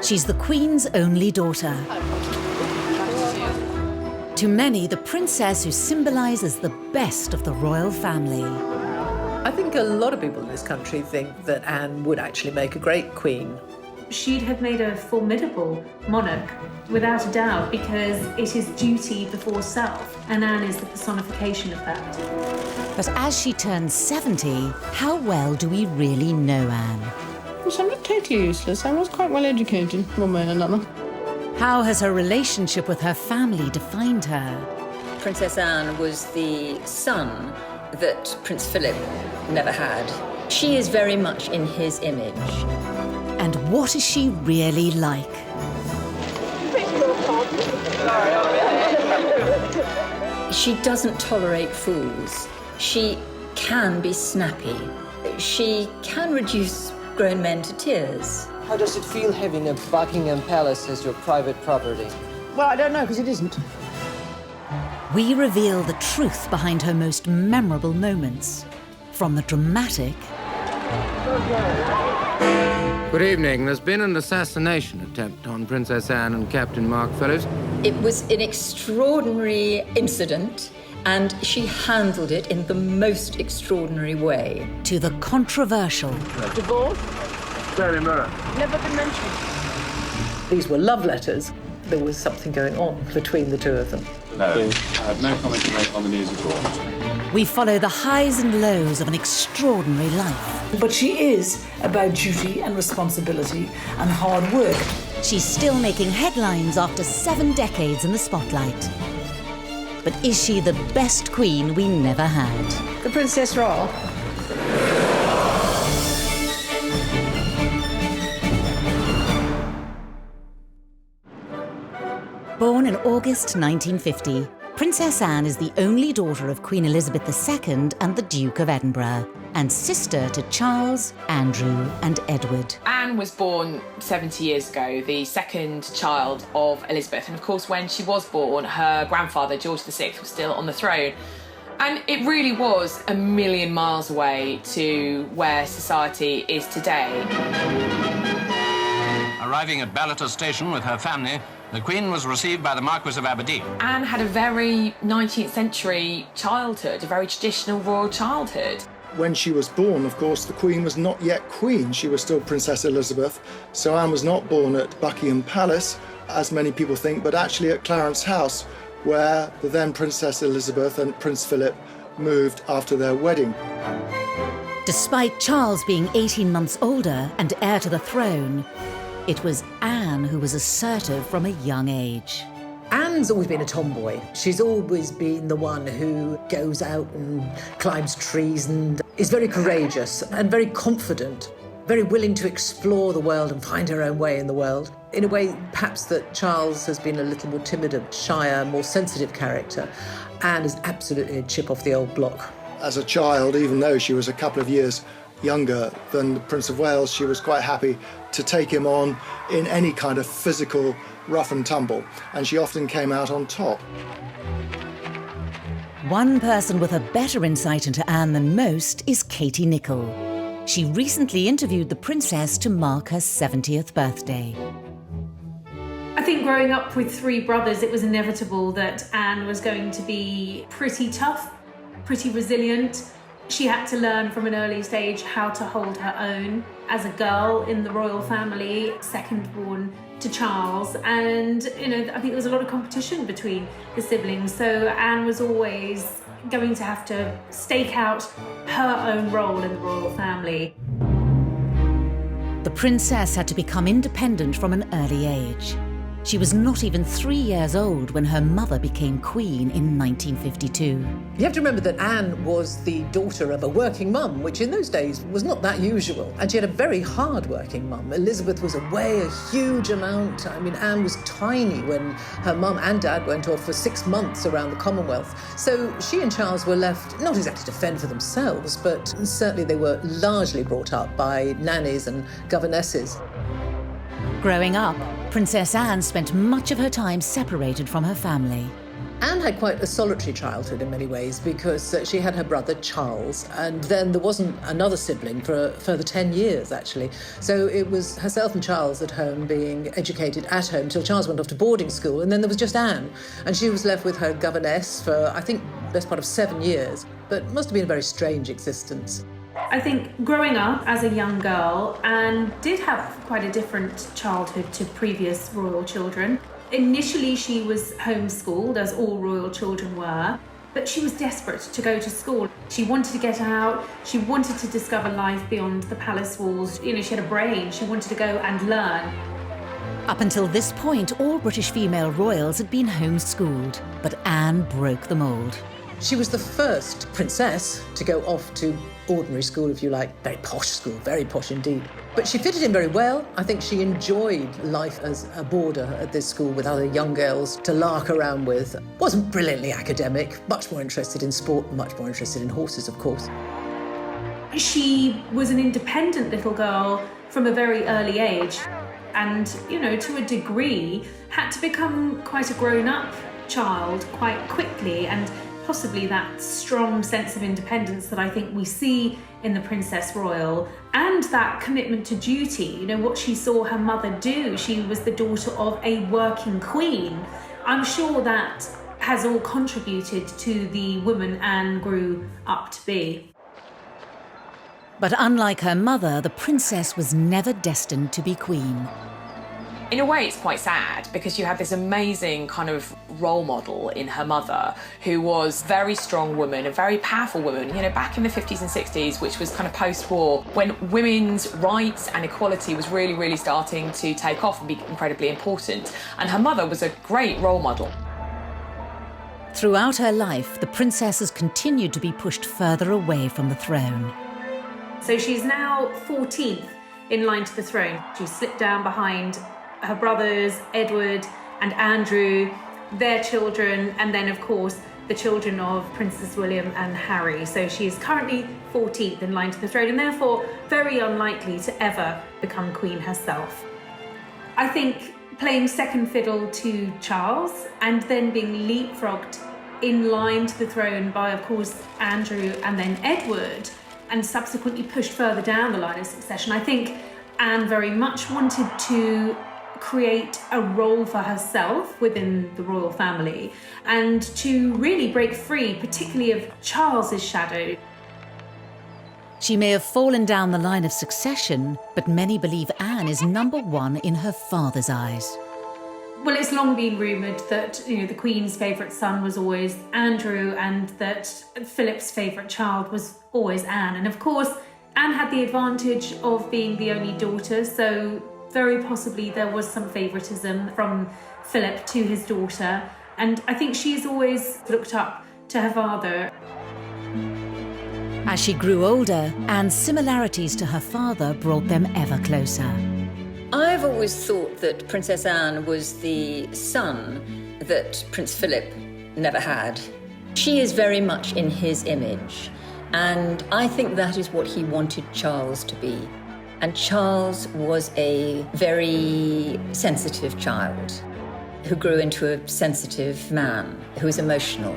She's the Queen's only daughter. To many, the princess who symbolises the best of the royal family. I think a lot of people in this country think that Anne would actually make a great queen. She'd have made a formidable monarch, without a doubt, because it is duty before self, and Anne is the personification of that. But as she turns 70, how well do we really know Anne? Well, I'm not totally useless. I was quite well educated, one way and another. How has her relationship with her family defined her? Princess Anne was the son that Prince Philip never had. She is very much in his image. And what is she really like? She doesn't tolerate fools. She can be snappy. She can reduce grown men to tears. How does it feel having a Buckingham Palace as your private property? Well, I don't know, because it isn't. We reveal the truth behind her most memorable moments. From the dramatic... Good evening. There's been an assassination attempt on Princess Anne and Captain Mark Fellows. It was an extraordinary incident, and she handled it in the most extraordinary way. to the controversial. Divorce? Very mirror. Never been mentioned. These were love letters. There was something going on between the two of them. No, I have no comment to make on the news report. We follow the highs and lows of an extraordinary life. But she is about duty and responsibility and hard work. She's still making headlines after 7 decades in the spotlight. But is she the best queen we never had? The Princess Royal. Born in August 1950, Princess Anne is the only daughter of Queen Elizabeth II and the Duke of Edinburgh, and sister to Charles, Andrew and Edward. Anne was born 70 years ago, the second child of Elizabeth. And of course, when she was born, her grandfather, George VI, was still on the throne. And it really was a million miles away to where society is today. Arriving at Ballater Station with her family, the Queen was received by the Marquis of Aberdeen. Anne had a very 19th century childhood, a very traditional royal childhood. When she was born, of course, the Queen was not yet Queen. She was still Princess Elizabeth. So Anne was not born at Buckingham Palace, as many people think, but actually at Clarence House, where the then Princess Elizabeth and Prince Philip moved after their wedding. Despite Charles being 18 months older and heir to the throne, it was Anne who was assertive from a young age. Anne's always been a tomboy. She's always been the one who goes out and climbs trees and is very courageous and very confident, very willing to explore the world and find her own way in the world. In a way, perhaps that Charles has been a little more timid, a shyer, more sensitive character. Anne is absolutely a chip off the old block. As a child, even though she was a couple of years younger than the Prince of Wales, she was quite happy to take him on in any kind of physical rough and tumble, and she often came out on top. One person with a better insight into Anne than most is Katie Nicholl. She recently interviewed the princess to mark her 70th birthday. I think growing up with 3 brothers, it was inevitable that Anne was going to be pretty tough, pretty resilient. She had to learn from an early stage how to hold her own as a girl in the royal family, second born to Charles. And, I think there was a lot of competition between the siblings. So Anne was always going to have to stake out her own role in the royal family. The princess had to become independent from an early age. She was not even 3 years old when her mother became queen in 1952. You have to remember that Anne was the daughter of a working mum, which in those days was not that usual. And she had a very hard-working mum. Elizabeth was away a huge amount. Anne was tiny when her mum and dad went off for 6 months around the Commonwealth. So she and Charles were left not exactly to fend for themselves, but certainly they were largely brought up by nannies and governesses. Growing up, Princess Anne spent much of her time separated from her family. Anne had quite a solitary childhood in many ways because she had her brother Charles, and then there wasn't another sibling for a further 10 years, actually. So it was herself and Charles at home being educated at home till Charles went off to boarding school, and then there was just Anne. And she was left with her governess for, I think, the best part of 7 years, but it must have been a very strange existence. I think growing up as a young girl, Anne did have quite a different childhood to previous royal children. Initially, she was homeschooled, as all royal children were, but she was desperate to go to school. She wanted to get out, she wanted to discover life beyond the palace walls. You know, she had a brain, she wanted to go and learn. Up until this point, all British female royals had been homeschooled, but Anne broke the mould. She was the first princess to go off to ordinary school, if you like. Very posh school, very posh indeed. But she fitted in very well. I think she enjoyed life as a boarder at this school with other young girls to lark around with. Wasn't brilliantly academic, much more interested in sport, much more interested in horses, of course. She was an independent little girl from a very early age and, you know, to a degree, had to become quite a grown-up child quite quickly, and possibly that strong sense of independence that I think we see in the Princess Royal, and that commitment to duty, you know, what she saw her mother do. She was the daughter of a working queen. I'm sure that has all contributed to the woman Anne grew up to be. But unlike her mother, the princess was never destined to be queen. In a way, it's quite sad because you have this amazing kind of role model in her mother who was a very strong woman, a very powerful woman, you know, back in the 50s and 60s, which was kind of post-war, when women's rights and equality was really, really starting to take off and be incredibly important. And her mother was a great role model. Throughout her life, the princess has continued to be pushed further away from the throne. So she's now 14th in line to the throne. She slipped down behind her brothers, Edward and Andrew, their children, and then, of course, the children of Princes William and Harry. So she is currently 14th in line to the throne and therefore very unlikely to ever become queen herself. I think playing second fiddle to Charles and then being leapfrogged in line to the throne by, of course, Andrew and then Edward, and subsequently pushed further down the line of succession, I think Anne very much wanted to create a role for herself within the royal family and to really break free, particularly of Charles's shadow. She may have fallen down the line of succession, but many believe Anne is number one in her father's eyes. Well, it's long been rumoured that, you know, the Queen's favourite son was always Andrew and that Philip's favourite child was always Anne. And of course, Anne had the advantage of being the only daughter, so very possibly there was some favouritism from Philip to his daughter. And I think she's always looked up to her father. As she grew older, Anne's similarities to her father brought them ever closer. I've always thought that Princess Anne was the son that Prince Philip never had. She is very much in his image, and I think that is what he wanted Charles to be. And Charles was a very sensitive child who grew into a sensitive man who was emotional.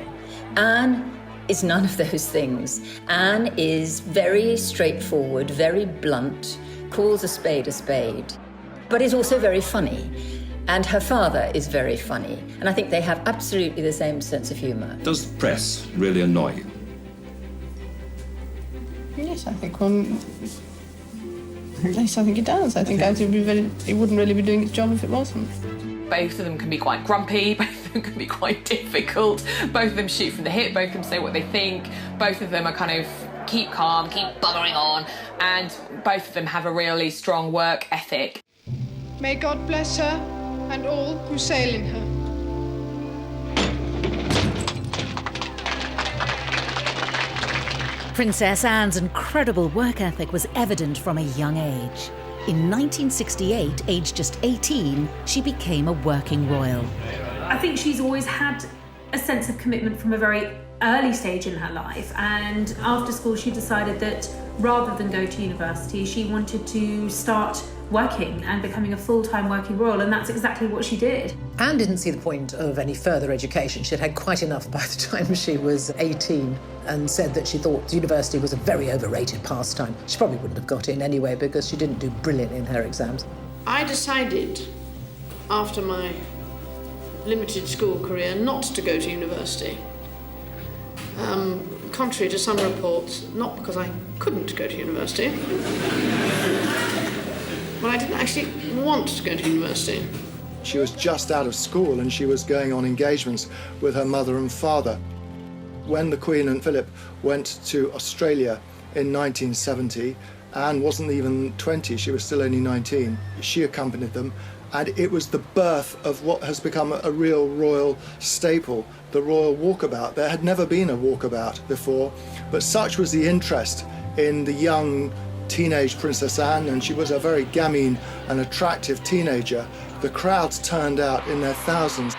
Anne is none of those things. Anne is very straightforward, very blunt, calls a spade, but is also very funny. And her father is very funny. And I think they have absolutely the same sense of humour. Does the press really annoy you? Yes, I think at least I think it does. I think it wouldn't really be doing its job if it wasn't. Both of them can be quite grumpy, both of them can be quite difficult, both of them shoot from the hip, both of them say what they think, both of them are kind of keep calm, keep buggering on, and both of them have a really strong work ethic. May God bless her and all who sail in her. Princess Anne's incredible work ethic was evident from a young age. In 1968, aged just 18, she became a working royal. I think she's always had a sense of commitment from a very early stage in her life, and after school she decided that rather than go to university, she wanted to start working and becoming a full-time working royal, and that's exactly what she did. Anne didn't see the point of any further education. She'd had quite enough by the time she was 18 and said that she thought university was a very overrated pastime. She probably wouldn't have got in anyway because she didn't do brilliant in her exams. I decided, after my limited school career, not to go to university. Contrary to some reports, not because I couldn't go to university, but I didn't actually want to go to university. She was just out of school and she was going on engagements with her mother and father. When the Queen and Philip went to Australia in 1970, Anne wasn't even 20, she was still only 19. She accompanied them, and it was the birth of what has become a real royal staple, the royal walkabout. There had never been a walkabout before, but such was the interest in the young teenage Princess Anne, and she was a very gamine and attractive teenager. The crowds turned out in their thousands.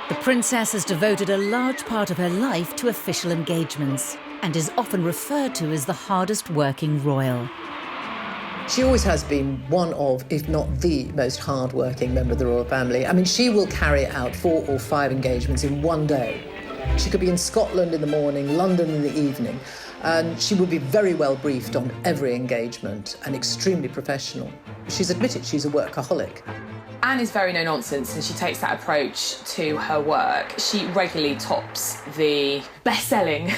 The princess has devoted a large part of her life to official engagements and is often referred to as the hardest working royal. She always has been one of, if not the most hard-working member of the royal family. I mean, she will carry out 4 or 5 engagements in one day. She could be in Scotland in the morning, London in the evening, and she would be very well briefed on every engagement and extremely professional. She's admitted she's a workaholic. Anne is very no-nonsense, and she takes that approach to her work. She regularly tops the best-selling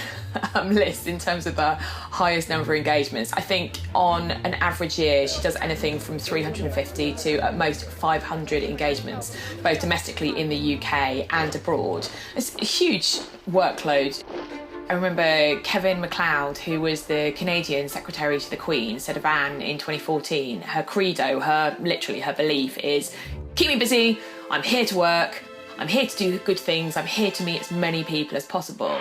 list in terms of the highest number of engagements. I think on an average year, she does anything from 350 to at most 500 engagements, both domestically in the UK and abroad. It's a huge workload. I remember Kevin MacLeod, who was the Canadian Secretary to the Queen, said of Anne in 2014, her credo, literally her belief is, keep me busy, I'm here to work, I'm here to do good things, I'm here to meet as many people as possible.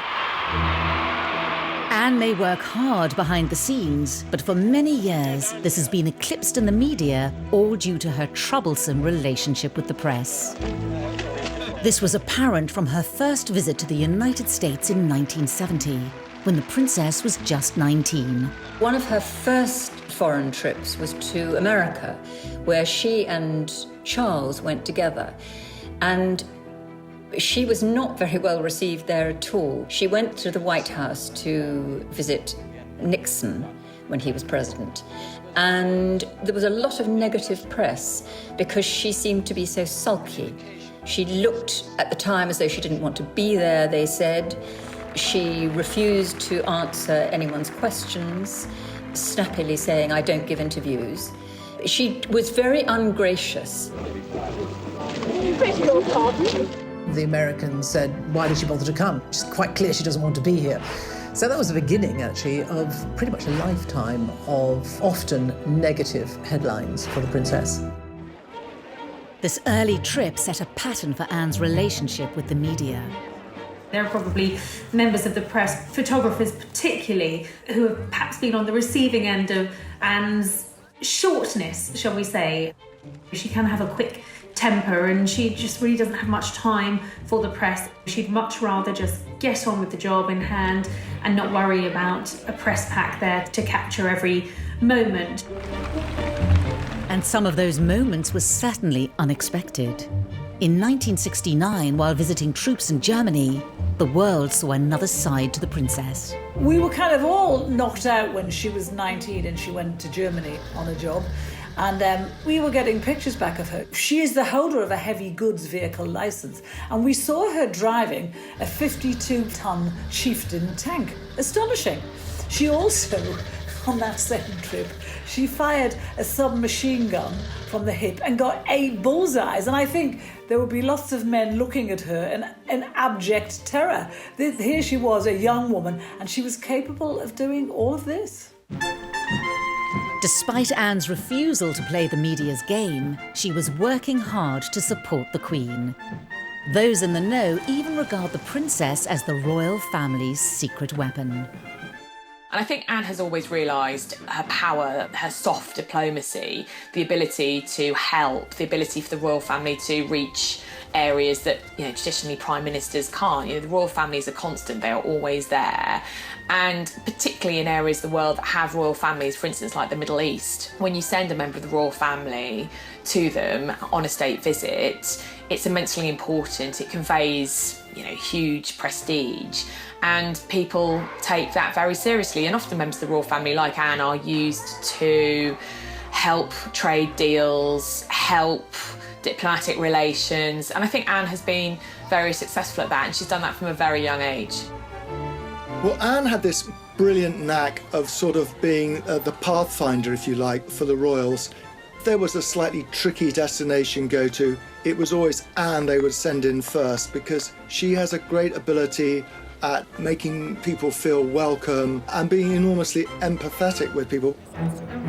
Anne may work hard behind the scenes, but for many years this has been eclipsed in the media, all due to her troublesome relationship with the press. This was apparent from her first visit to the United States in 1970, when the princess was just 19. One of her first foreign trips was to America, where she and Charles went together. And she was not very well received there at all. She went to the White House to visit Nixon when he was president. And there was a lot of negative press because she seemed to be so sulky. She looked at the time as though she didn't want to be there, they said. She refused to answer anyone's questions, snappily saying, I don't give interviews. She was very ungracious. The Americans said, why did she bother to come? It's quite clear she doesn't want to be here. So that was the beginning, actually, of pretty much a lifetime of often negative headlines for the princess. This early trip set a pattern for Anne's relationship with the media. There are probably members of the press, photographers particularly, who have perhaps been on the receiving end of Anne's shortness, shall we say. She can have a quick temper and she just really doesn't have much time for the press. She'd much rather just get on with the job in hand and not worry about a press pack there to capture every moment. And some of those moments were certainly unexpected. In 1969, while visiting troops in Germany, the world saw another side to the princess. We were kind of all knocked out when she was 19 and she went to Germany on a job. And we were getting pictures back of her. She is the holder of a heavy goods vehicle licence, and we saw her driving a 52-ton chieftain tank. Astonishing. She also, on that same trip, she fired a submachine gun from the hip and got 8 bullseyes. And I think there would be lots of men looking at her in abject terror. Here she was, a young woman, and she was capable of doing all of this. Despite Anne's refusal to play the media's game, she was working hard to support the Queen. Those in the know even regard the princess as the royal family's secret weapon. And I think Anne has always realised her power, her soft diplomacy, the ability to help, the ability for the royal family to reach areas that, you know, traditionally prime ministers can't. You know, the royal family is a constant, they are always there. And particularly in areas of the world that have royal families, for instance, like the Middle East, when you send a member of the royal family to them on a state visit, it's immensely important. It conveys, you know, huge prestige, and people take that very seriously. And often members of the royal family, like Anne, are used to help trade deals, help diplomatic relations, and I think Anne has been very successful at that, and she's done that from a very young age. Well, Anne had this brilliant knack of sort of being the pathfinder, if you like, for the royals. If there was a slightly tricky destination go to, it was always Anne they would send in first, because she has a great ability at making people feel welcome and being enormously empathetic with people.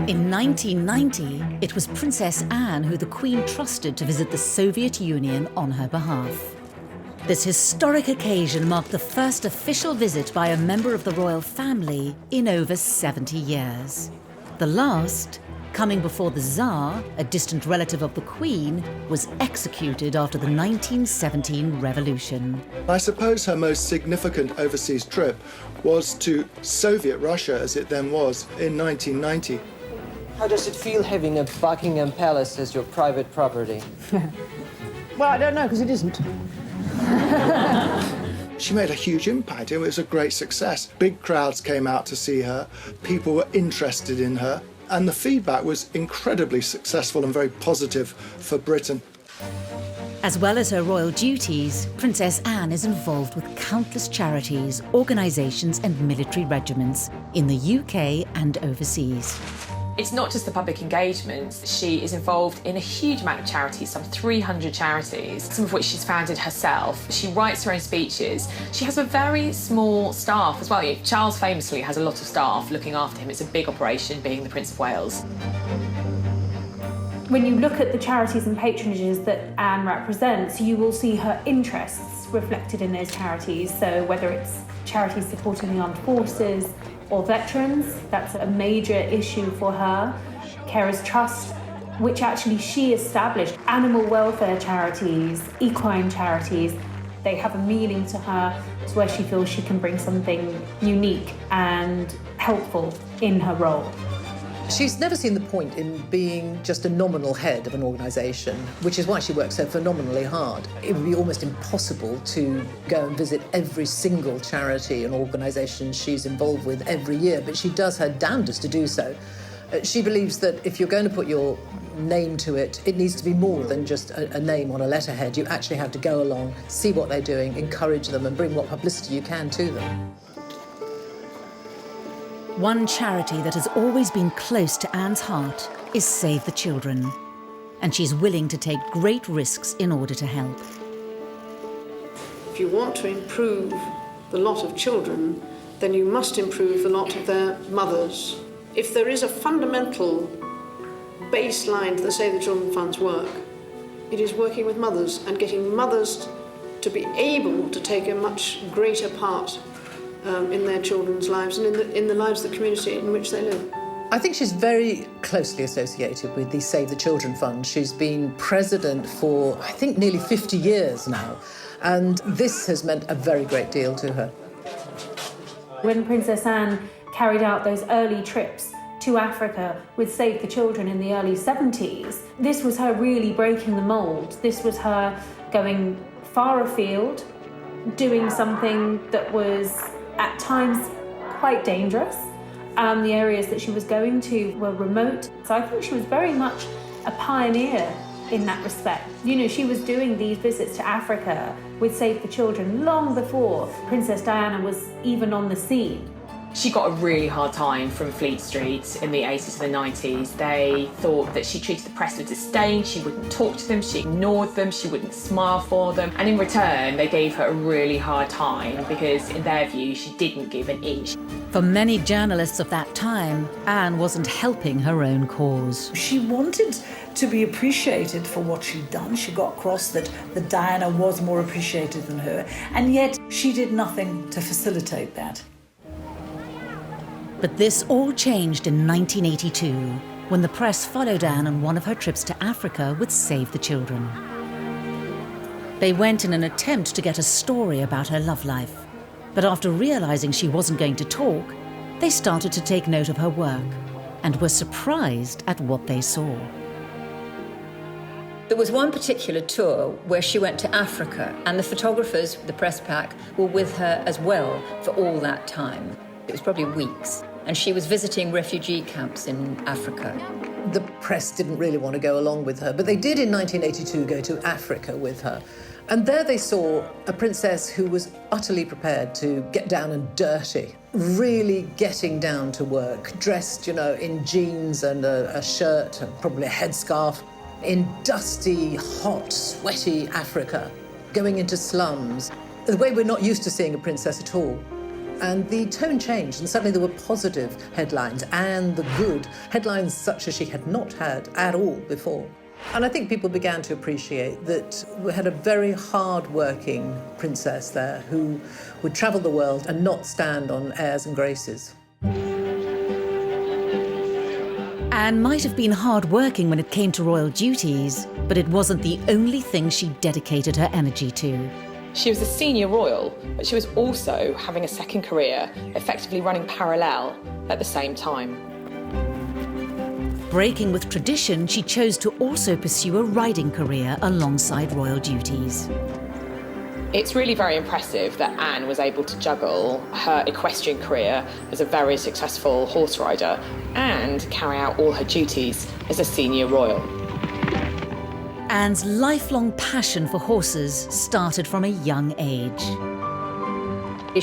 In 1990, it was Princess Anne who the Queen trusted to visit the Soviet Union on her behalf. This historic occasion marked the first official visit by a member of the royal family in over 70 years. The last, coming before the Tsar, a distant relative of the Queen, was executed after the 1917 revolution. I suppose her most significant overseas trip was to Soviet Russia, as it then was, in 1990. How does it feel having a Buckingham Palace as your private property? Well, I don't know, because it isn't. She made a huge impact. It was a great success. Big crowds came out to see her. People were interested in her. And the feedback was incredibly successful and very positive for Britain. As well as her royal duties, Princess Anne is involved with countless charities, organisations and military regiments in the UK and overseas. It's not just the public engagements. She is involved in a huge amount of charities, some 300 charities, some of which she's founded herself. She writes her own speeches. She has a very small staff as well. Charles famously has a lot of staff looking after him. It's a big operation, being the Prince of Wales. When you look at the charities and patronages that Anne represents, you will see her interests reflected in those charities. So whether it's charities supporting the armed forces, or veterans, that's a major issue for her. Carers Trust, which actually she established. Animal welfare charities, equine charities, they have a meaning to her. It's where she feels she can bring something unique and helpful in her role. She's never seen the point in being just a nominal head of an organisation, which is why she works so phenomenally hard. It would be almost impossible to go and visit every single charity and organisation she's involved with every year, but she does her damnedest to do so. She believes that if you're going to put your name to it, it needs to be more than just a name on a letterhead. You actually have to go along, see what they're doing, encourage them and bring what publicity you can to them. One charity that has always been close to Anne's heart is Save the Children, and she's willing to take great risks in order to help. If you want to improve the lot of children, then you must improve the lot of their mothers. If there is a fundamental baseline to the Save the Children Fund's work, it is working with mothers and getting mothers to be able to take a much greater part in their children's lives and in the lives of the community in which they live. I think she's very closely associated with the Save the Children Fund. She's been president for, I think, nearly 50 years now, and this has meant a very great deal to her. When Princess Anne carried out those early trips to Africa with Save the Children in the early 70s, this was her really breaking the mould. This was her going far afield, doing something that was at times quite dangerous. The areas that she was going to were remote. So I think she was very much a pioneer in that respect. You know, she was doing these visits to Africa with Save the Children long before Princess Diana was even on the scene. She got a really hard time from Fleet Street in the 80s and the 90s. They thought that she treated the press with disdain, she wouldn't talk to them, she ignored them, she wouldn't smile for them. And in return, they gave her a really hard time because, in their view, she didn't give an inch. For many journalists of that time, Anne wasn't helping her own cause. She wanted to be appreciated for what she'd done. She got across that Diana was more appreciated than her, and yet she did nothing to facilitate that. But this all changed in 1982, when the press followed Anne on one of her trips to Africa with Save the Children. They went in an attempt to get a story about her love life. But after realising she wasn't going to talk, they started to take note of her work and were surprised at what they saw. There was one particular tour where she went to Africa, and the photographers, the press pack, were with her as well for all that time. It was probably weeks, and she was visiting refugee camps in Africa. The press didn't really want to go along with her, but they did in 1982 go to Africa with her. And there they saw a princess who was utterly prepared to get down and dirty, really getting down to work, dressed, in jeans and a shirt and probably a headscarf, in dusty, hot, sweaty Africa, going into slums, the way we're not used to seeing a princess at all. And the tone changed, and suddenly there were positive headlines and the good, headlines such as she had not had at all before. And I think people began to appreciate that we had a very hard-working princess there who would travel the world and not stand on airs and graces. Anne might have been hard-working when it came to royal duties, but it wasn't the only thing she dedicated her energy to. She was a senior royal, but she was also having a second career, effectively running parallel at the same time. Breaking with tradition, she chose to also pursue a riding career alongside royal duties. It's really very impressive that Anne was able to juggle her equestrian career as a very successful horse rider and carry out all her duties as a senior royal. Anne's lifelong passion for horses started from a young age.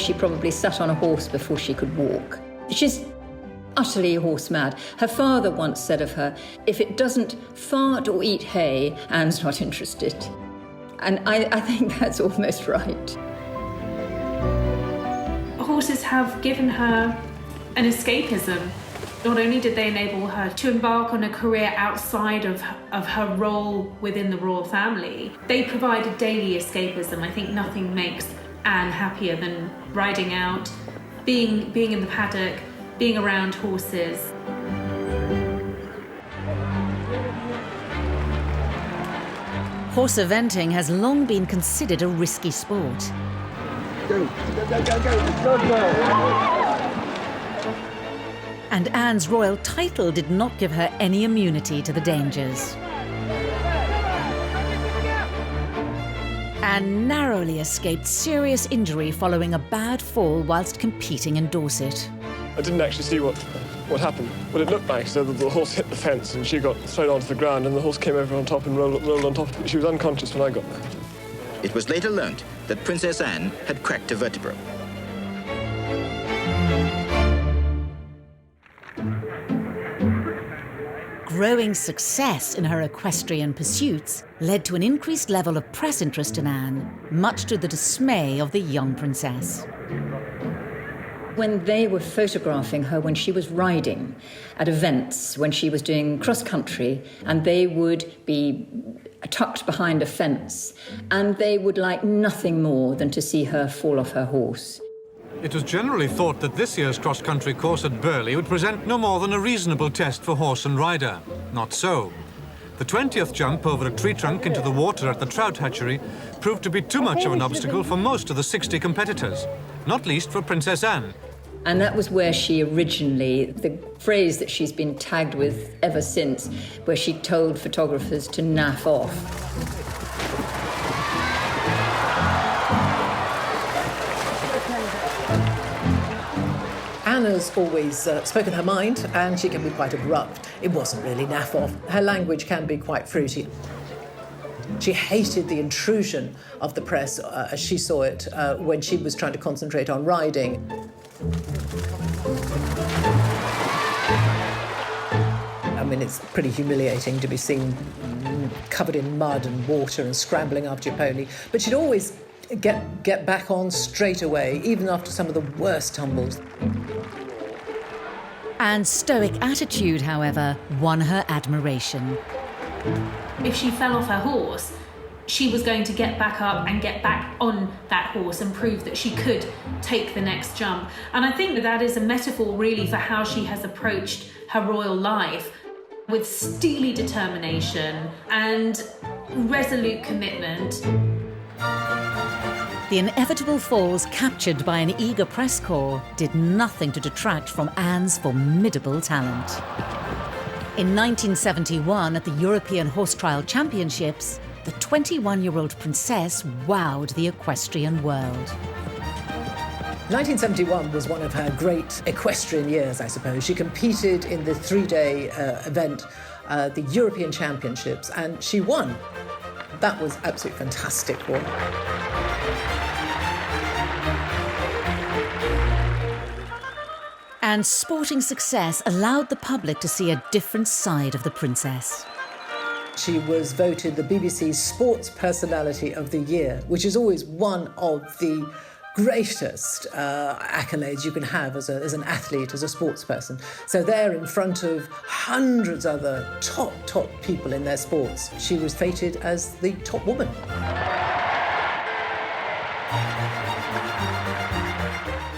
She probably sat on a horse before she could walk. She's utterly horse mad. Her father once said of her, "If it doesn't fart or eat hay, Anne's not interested." And I think that's almost right. Horses have given her an escapism. Not only did they enable her to embark on a career outside of her role within the royal family, they provided daily escapism. I think nothing makes Anne happier than riding out, being in the paddock, being around horses. Horse eventing has long been considered a risky sport. And Anne's royal title did not give her any immunity to the dangers. Anne narrowly escaped serious injury following a bad fall whilst competing in Dorset. I didn't actually see what happened. What it looked like is that the horse hit the fence and she got thrown onto the ground and the horse came over on top and rolled on top. She was unconscious when I got there. It was later learnt that Princess Anne had cracked a vertebra. Growing success in her equestrian pursuits led to an increased level of press interest in Anne, much to the dismay of the young princess. When they were photographing her when she was riding at events, when she was doing cross-country, and they would be tucked behind a fence, and they would like nothing more than to see her fall off her horse. It was generally thought that this year's cross-country course at Burghley would present no more than a reasonable test for horse and rider. Not so. The 20th jump over a tree trunk into the water at the trout hatchery proved to be too much of an obstacle for most of the 60 competitors, not least for Princess Anne. And that was where she originally, the phrase that she's been tagged with ever since, where she told photographers to naff off. Anna's always spoken her mind, and she can be quite abrupt. It wasn't really naff off. Her language can be quite fruity. She hated the intrusion of the press, as she saw it, when she was trying to concentrate on riding. I mean, it's pretty humiliating to be seen covered in mud and water and scrambling after your pony. But she'd always get back on straight away, even after some of the worst tumbles. Anne's stoic attitude, however, won her admiration. If she fell off her horse, she was going to get back up and get back on that horse and prove that she could take the next jump. And I think that is a metaphor really for how she has approached her royal life, with steely determination and resolute commitment. The inevitable falls captured by an eager press corps did nothing to detract from Anne's formidable talent. In 1971, at the European Horse Trial Championships, the 21-year-old princess wowed the equestrian world. 1971 was one of her great equestrian years, I suppose. She competed in the three-day event, the European Championships, and she won. That was absolutely fantastic for her. And sporting success allowed the public to see a different side of the princess. She was voted the BBC's Sports Personality of the Year, which is always one of the greatest accolades you can have as an athlete, as a sports person. So there, in front of hundreds of other top people in their sports, she was feted as the top woman.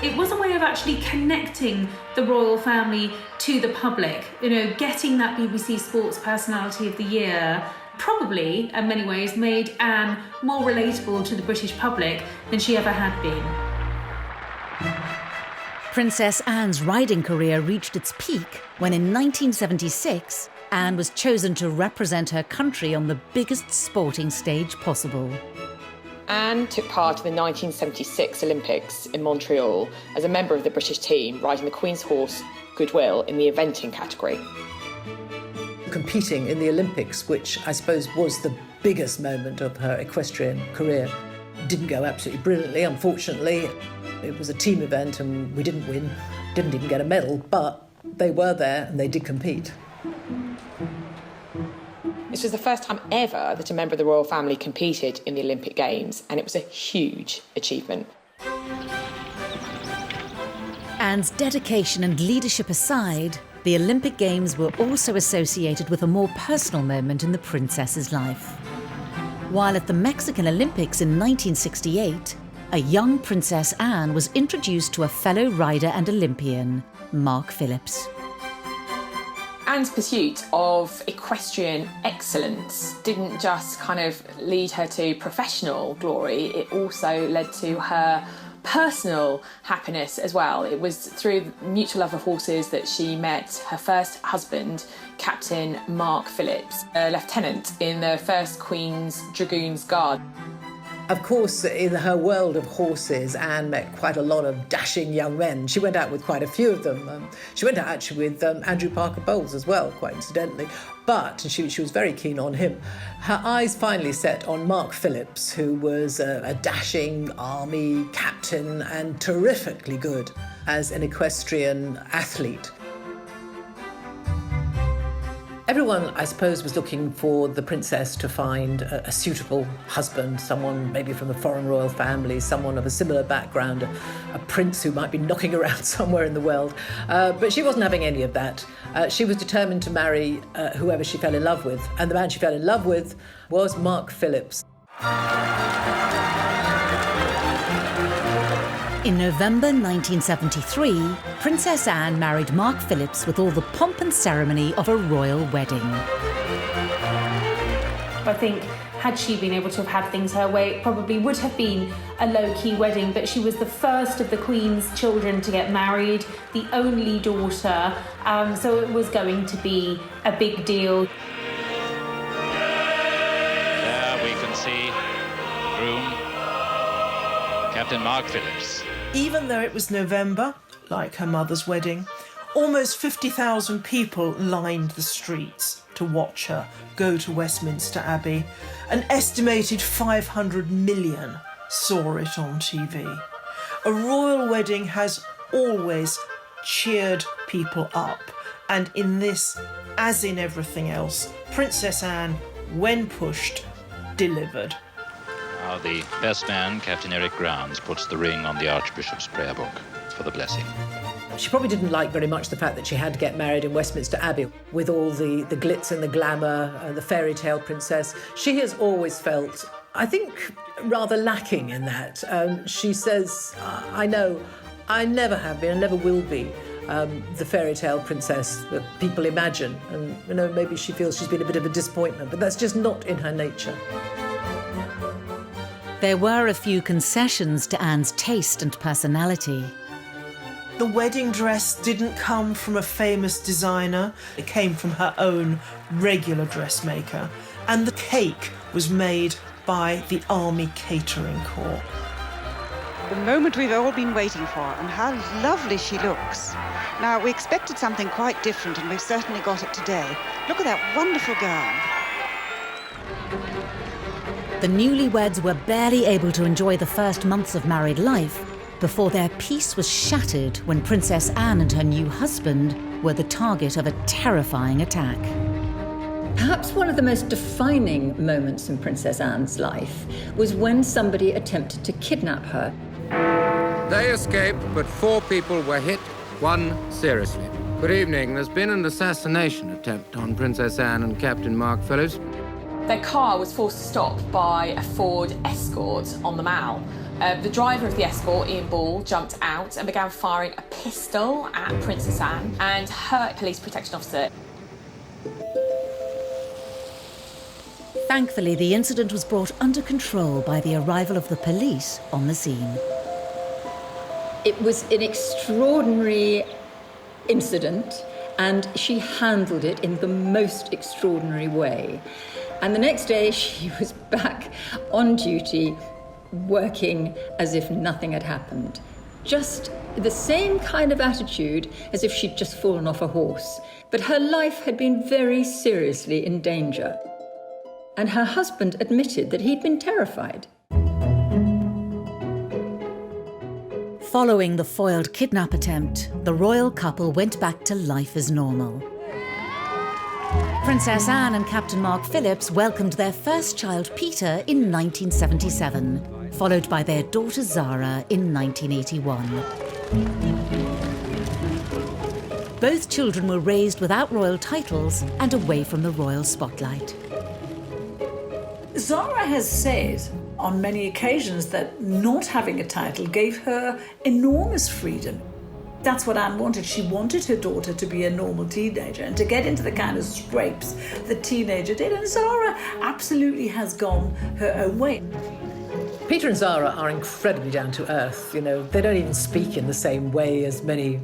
It was a way of actually connecting the royal family to the public. You know, getting that BBC Sports Personality of the Year probably, in many ways, made Anne more relatable to the British public than she ever had been. Princess Anne's riding career reached its peak when in 1976, Anne was chosen to represent her country on the biggest sporting stage possible. Anne took part in the 1976 Olympics in Montreal as a member of the British team, riding the Queen's horse, Goodwill, in the eventing category. Competing in the Olympics, which I suppose was the biggest moment of her equestrian career, didn't go absolutely brilliantly, unfortunately. It was a team event and we didn't win, didn't even get a medal, but they were there and they did compete. This was the first time ever that a member of the royal family competed in the Olympic Games, and it was a huge achievement. Anne's dedication and leadership aside, the Olympic Games were also associated with a more personal moment in the princess's life. While at the Mexican Olympics in 1968, a young Princess Anne was introduced to a fellow rider and Olympian, Mark Phillips. Anne's pursuit of equestrian excellence didn't just kind of lead her to professional glory, it also led to her personal happiness as well. It was through mutual love of horses that she met her first husband, Captain Mark Phillips, a lieutenant in the 1st Queen's Dragoons Guard. Of course, in her world of horses, Anne met quite a lot of dashing young men. She went out with quite a few of them. She went out actually with Andrew Parker Bowles as well, quite incidentally. But she was very keen on him. Her eyes finally set on Mark Phillips, who was a dashing army captain and terrifically good as an equestrian athlete. Everyone, I suppose, was looking for the princess to find a suitable husband, someone maybe from a foreign royal family, someone of a similar background, a prince who might be knocking around somewhere in the world. But she wasn't having any of that. She was determined to marry whoever she fell in love with, and the man she fell in love with was Mark Phillips. In November 1973, Princess Anne married Mark Phillips with all the pomp and ceremony of a royal wedding. I think had she been able to have had things her way, it probably would have been a low-key wedding, but she was the first of the Queen's children to get married, the only daughter, so it was going to be a big deal. There we can see groom Captain Mark Phillips. Even though it was November, like her mother's wedding, almost 50,000 people lined the streets to watch her go to Westminster Abbey. An estimated 500 million saw it on TV. A royal wedding has always cheered people up, and in this, as in everything else, Princess Anne, when pushed, delivered. Now the best man, Captain Eric Grounds, puts the ring on the Archbishop's prayer book for the blessing. She probably didn't like very much the fact that she had to get married in Westminster Abbey with all the glitz and the glamour, the fairy tale princess. She has always felt, I think, rather lacking in that. She says, I know, I never have been and never will be the fairy tale princess that people imagine. And, maybe she feels she's been a bit of a disappointment, but that's just not in her nature. There were a few concessions to Anne's taste and personality. The wedding dress didn't come from a famous designer. It came from her own regular dressmaker. And the cake was made by the Army Catering Corps. The moment we've all been waiting for, and how lovely she looks. Now, we expected something quite different, and we've certainly got it today. Look at that wonderful gown. The newlyweds were barely able to enjoy the first months of married life before their peace was shattered when Princess Anne and her new husband were the target of a terrifying attack. Perhaps one of the most defining moments in Princess Anne's life was when somebody attempted to kidnap her. They escaped, but 4 people were hit, 1 seriously. Good evening. There's been an assassination attempt on Princess Anne and Captain Mark Phillips. Their car was forced to stop by a Ford Escort on the Mall. The driver of the Escort, Ian Ball, jumped out and began firing a pistol at Princess Anne and her police protection officer. Thankfully, the incident was brought under control by the arrival of the police on the scene. It was an extraordinary incident, and she handled it in the most extraordinary way. And the next day, she was back on duty, working as if nothing had happened. Just the same kind of attitude as if she'd just fallen off a horse. But her life had been very seriously in danger. And her husband admitted that he'd been terrified. Following the foiled kidnap attempt, the royal couple went back to life as normal. Princess Anne and Captain Mark Phillips welcomed their first child, Peter, in 1977, followed by their daughter Zara in 1981. Both children were raised without royal titles and away from the royal spotlight. Zara has said on many occasions that not having a title gave her enormous freedom. That's what Anne wanted. She wanted her daughter to be a normal teenager and to get into the kind of scrapes that teenager did. And Zara absolutely has gone her own way. Peter and Zara are incredibly down to earth. You know, they don't even speak in the same way as many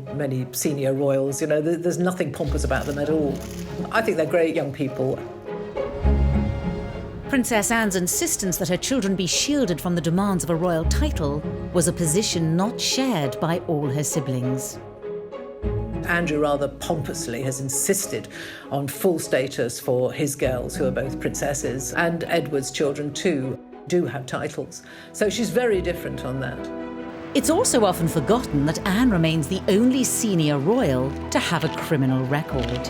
senior royals. You know, there's nothing pompous about them at all. I think they're great young people. Princess Anne's insistence that her children be shielded from the demands of a royal title was a position not shared by all her siblings. Andrew rather pompously has insisted on full status for his girls, who are both princesses, and Edward's children too do have titles. So she's very different on that. It's also often forgotten that Anne remains the only senior royal to have a criminal record.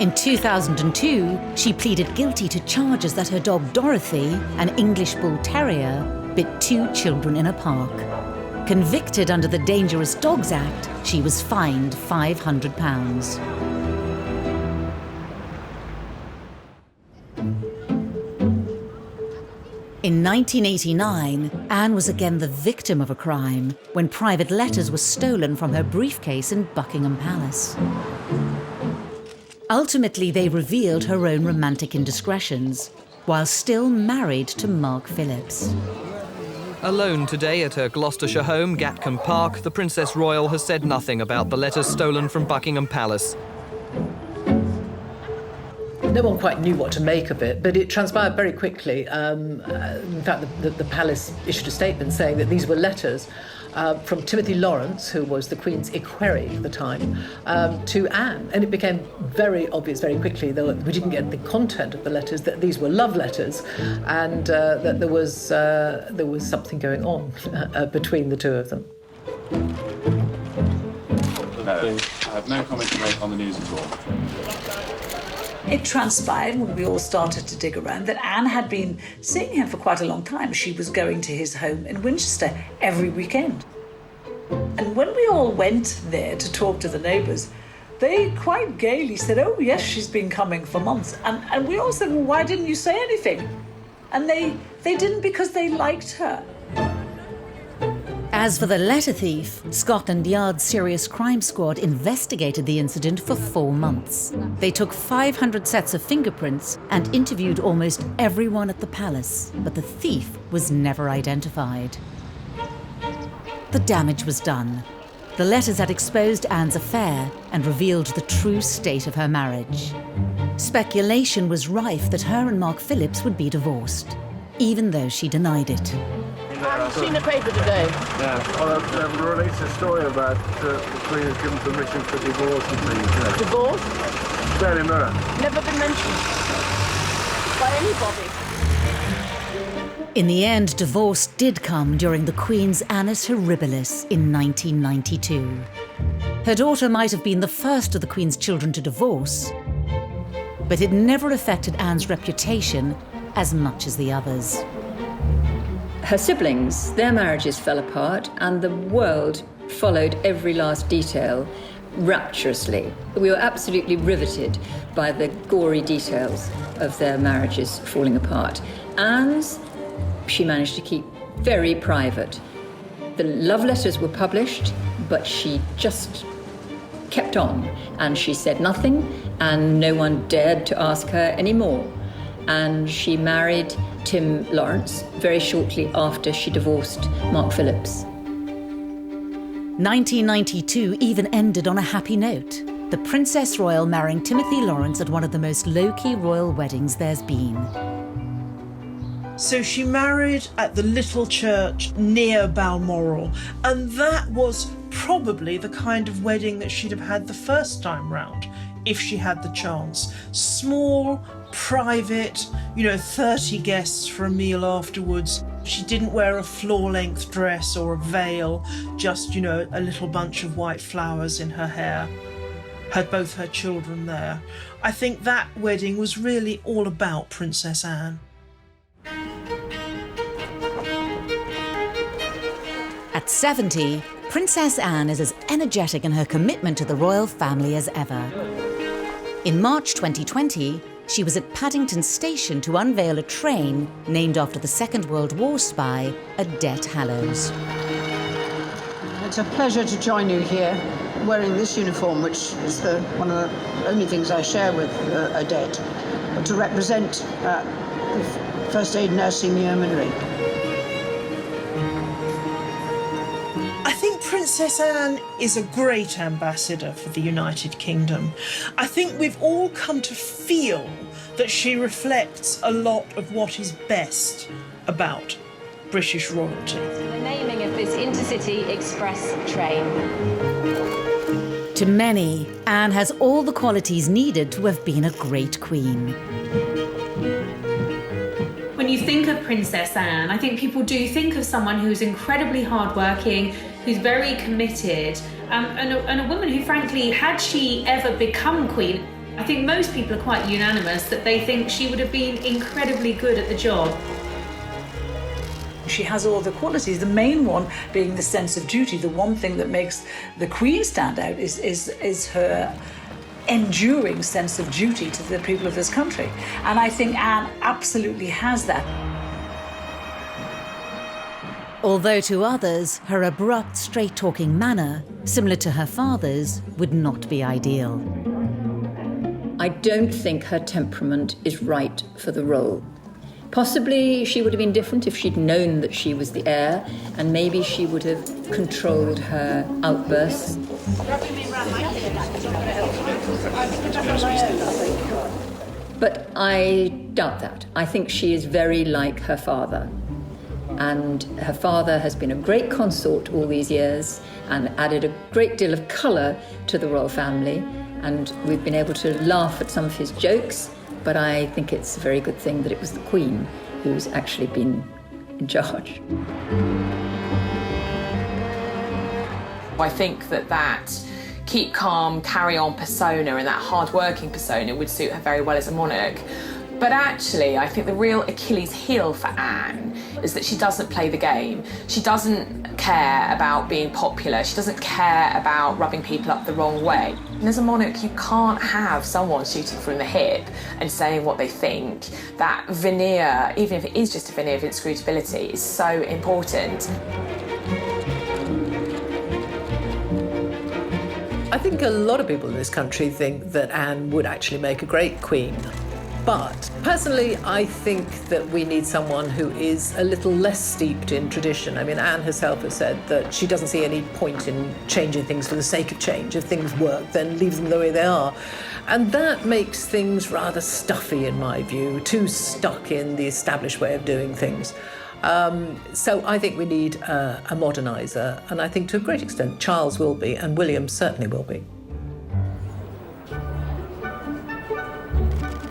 In 2002, she pleaded guilty to charges that her dog Dorothy, an English Bull Terrier, bit 2 children in a park. Convicted under the Dangerous Dogs Act, she was fined £500. In 1989, Anne was again the victim of a crime when private letters were stolen from her briefcase in Buckingham Palace. Ultimately, they revealed her own romantic indiscretions, while still married to Mark Phillips. Alone today at her Gloucestershire home, Gatcombe Park, the Princess Royal has said nothing about the letters stolen from Buckingham Palace. No one quite knew what to make of it, but it transpired very quickly. In fact, the palace issued a statement saying that these were letters from Timothy Lawrence, who was the Queen's equerry at the time, to Anne. And it became very obvious very quickly, though we didn't get the content of the letters, that these were love letters and that there was something going on between the two of them. No, I have no comment to make on the news at all. It transpired when we all started to dig around that Anne had been seeing him for quite a long time. She was going to his home in Winchester every weekend. And when we all went there to talk to the neighbours, they quite gaily said, "Oh yes, she's been coming for months." And we all said, "Well, why didn't you say anything?" And they didn't, because they liked her. As for the letter thief, Scotland Yard's Serious Crime Squad investigated the incident for 4 months. They took 500 sets of fingerprints and interviewed almost everyone at the palace, but the thief was never identified. The damage was done. The letters had exposed Anne's affair and revealed the true state of her marriage. Speculation was rife that her and Mark Phillips would be divorced, even though she denied it. I've seen the paper today. Yeah. Well, I've released a story about the Queen has given permission for divorce and things. Yeah. Divorce? Daily Mirror. Never been mentioned by anybody. In the end, divorce did come during the Queen's annus horribilis in 1992. Her daughter might have been the first of the Queen's children to divorce, but it never affected Anne's reputation as much as the others. Her siblings, their marriages fell apart, and the world followed every last detail rapturously. We were absolutely riveted by the gory details of their marriages falling apart. Anne's, she managed to keep very private. The love letters were published, but she just kept on, and she said nothing, and no one dared to ask her anymore. And she married Tim Lawrence very shortly after she divorced Mark Phillips. 1992 even ended on a happy note. The Princess Royal marrying Timothy Lawrence at one of the most low-key royal weddings there's been. So she married at the little church near Balmoral, and that was probably the kind of wedding that she'd have had the first time round, if she had the chance. Small, private, 30 guests for a meal afterwards. She didn't wear a floor-length dress or a veil, just, a little bunch of white flowers in her hair. Had both her children there. I think that wedding was really all about Princess Anne. At 70, Princess Anne is as energetic in her commitment to the royal family as ever. In March 2020, she was at Paddington Station to unveil a train named after the Second World War spy, Odette Hallows. It's a pleasure to join you here wearing this uniform, which is one of the only things I share with Odette, but to represent the First Aid Nursing Yeomanry. I think Princess Anne is a great ambassador for the United Kingdom. I think we've all come to feel that she reflects a lot of what is best about British royalty. The naming of this intercity express train. To many, Anne has all the qualities needed to have been a great queen. When you think of Princess Anne, I think people do think of someone who's incredibly hardworking, who's very committed, and a woman who, frankly, had she ever become queen, I think most people are quite unanimous that they think she would have been incredibly good at the job. She has all the qualities, the main one being the sense of duty. The one thing that makes the Queen stand out is her enduring sense of duty to the people of this country. And I think Anne absolutely has that. Although to others, her abrupt, straight-talking manner, similar to her father's, would not be ideal. I don't think her temperament is right for the role. Possibly she would have been different if she'd known that she was the heir, and maybe she would have controlled her outbursts. But I doubt that. I think she is very like her father. And her father has been a great consort all these years and added a great deal of colour to the royal family. And we've been able to laugh at some of his jokes, but I think it's a very good thing that it was the Queen who's actually been in charge. I think that keep calm, carry on persona and that hard-working persona would suit her very well as a monarch. But actually, I think the real Achilles heel for Anne is that she doesn't play the game. She doesn't care about being popular. She doesn't care about rubbing people up the wrong way. And as a monarch, you can't have someone shooting from the hip and saying what they think. That veneer, even if it is just a veneer of inscrutability, is so important. I think a lot of people in this country think that Anne would actually make a great queen. But personally, I think that we need someone who is a little less steeped in tradition. I mean, Anne herself has said that she doesn't see any point in changing things for the sake of change. If things work, then leave them the way they are. And that makes things rather stuffy, in my view, too stuck in the established way of doing things. So I think we need a moderniser, and I think to a great extent Charles will be, and William certainly will be.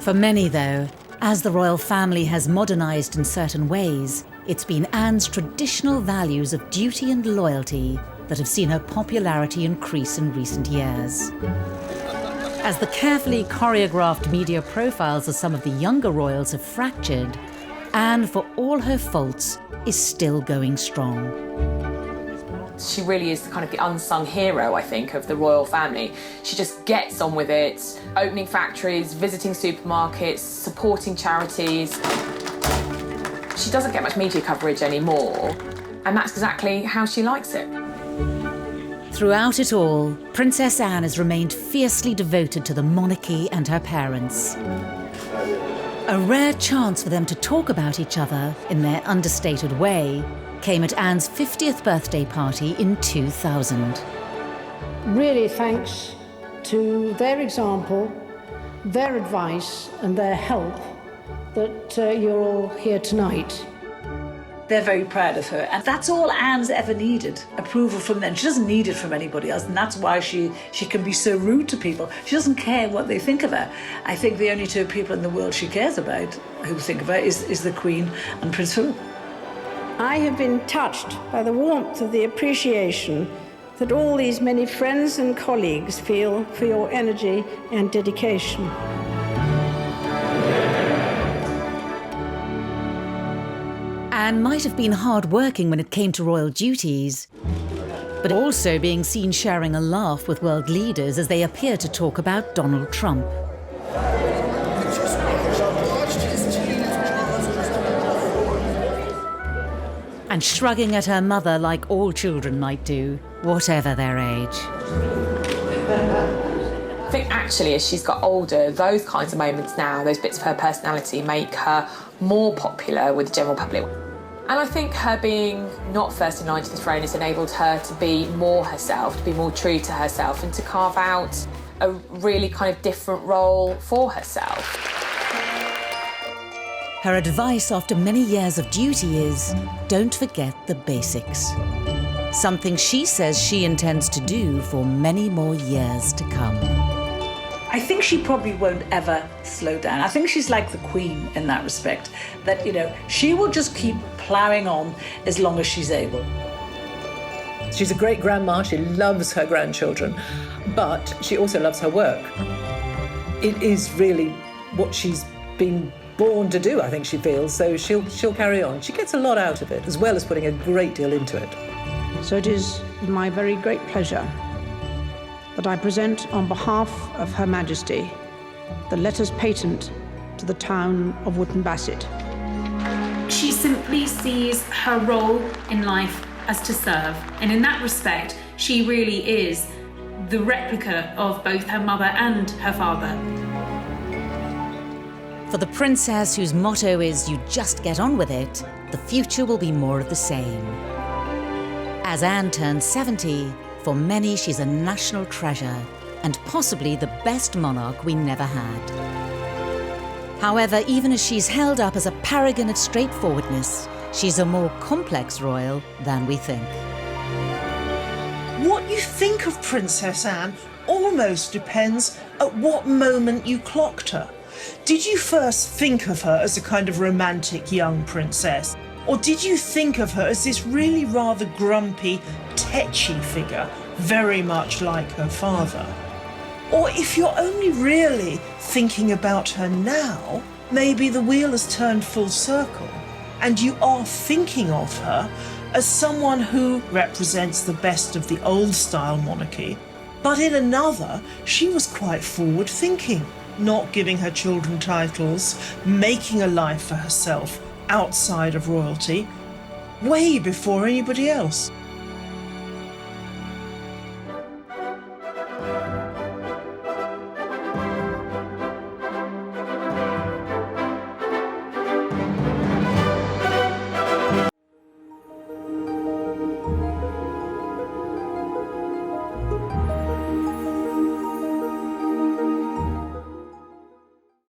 For many, though, as the royal family has modernised in certain ways, it's been Anne's traditional values of duty and loyalty that have seen her popularity increase in recent years. As the carefully choreographed media profiles of some of the younger royals have fractured, Anne, for all her faults, is still going strong. She really is kind of the unsung hero, I think, of the royal family. She just gets on with it, opening factories, visiting supermarkets, supporting charities. She doesn't get much media coverage anymore, and that's exactly how she likes it. Throughout it all, Princess Anne has remained fiercely devoted to the monarchy and her parents. A rare chance for them to talk about each other in their understated way came at Anne's 50th birthday party in 2000. Really thanks to their example, their advice and their help that you're all here tonight. They're very proud of her, and that's all Anne's ever needed, approval from them. She doesn't need it from anybody else, and that's why she can be so rude to people. She doesn't care what they think of her. I think the only two people in the world she cares about who think of her is the Queen and Prince Philip. I have been touched by the warmth of the appreciation that all these many friends and colleagues feel for your energy and dedication. Anne might have been hard-working when it came to royal duties, but also being seen sharing a laugh with world leaders as they appear to talk about Donald Trump. And shrugging at her mother like all children might do, whatever their age. I think actually as she's got older, those kinds of moments now, those bits of her personality make her more popular with the general public. And I think her being not first in line to the throne has enabled her to be more herself, to be more true to herself, and to carve out a really kind of different role for herself. Her advice after many years of duty is, don't forget the basics. Something she says she intends to do for many more years to come. I think she probably won't ever slow down. I think she's like the Queen in that respect, that, you know, she will just keep ploughing on as long as she's able. She's a great grandma, she loves her grandchildren, but she also loves her work. It is really what she's been born to do, I think she feels, so she'll carry on. She gets a lot out of it, as well as putting a great deal into it. So it is my very great pleasure that I present on behalf of Her Majesty the letters patent to the town of Wootton Bassett. She simply sees her role in life as to serve, and in that respect, she really is the replica of both her mother and her father. For the princess whose motto is, you just get on with it, the future will be more of the same. As Anne turns 70, for many she's a national treasure and possibly the best monarch we never had. However, even as she's held up as a paragon of straightforwardness, she's a more complex royal than we think. What you think of Princess Anne almost depends at what moment you clocked her. Did you first think of her as a kind of romantic young princess? Or did you think of her as this really rather grumpy, tetchy figure, very much like her father? Or if you're only really thinking about her now, maybe the wheel has turned full circle and you are thinking of her as someone who represents the best of the old-style monarchy, but in another, she was quite forward-thinking, not giving her children titles, making a life for herself outside of royalty, way before anybody else.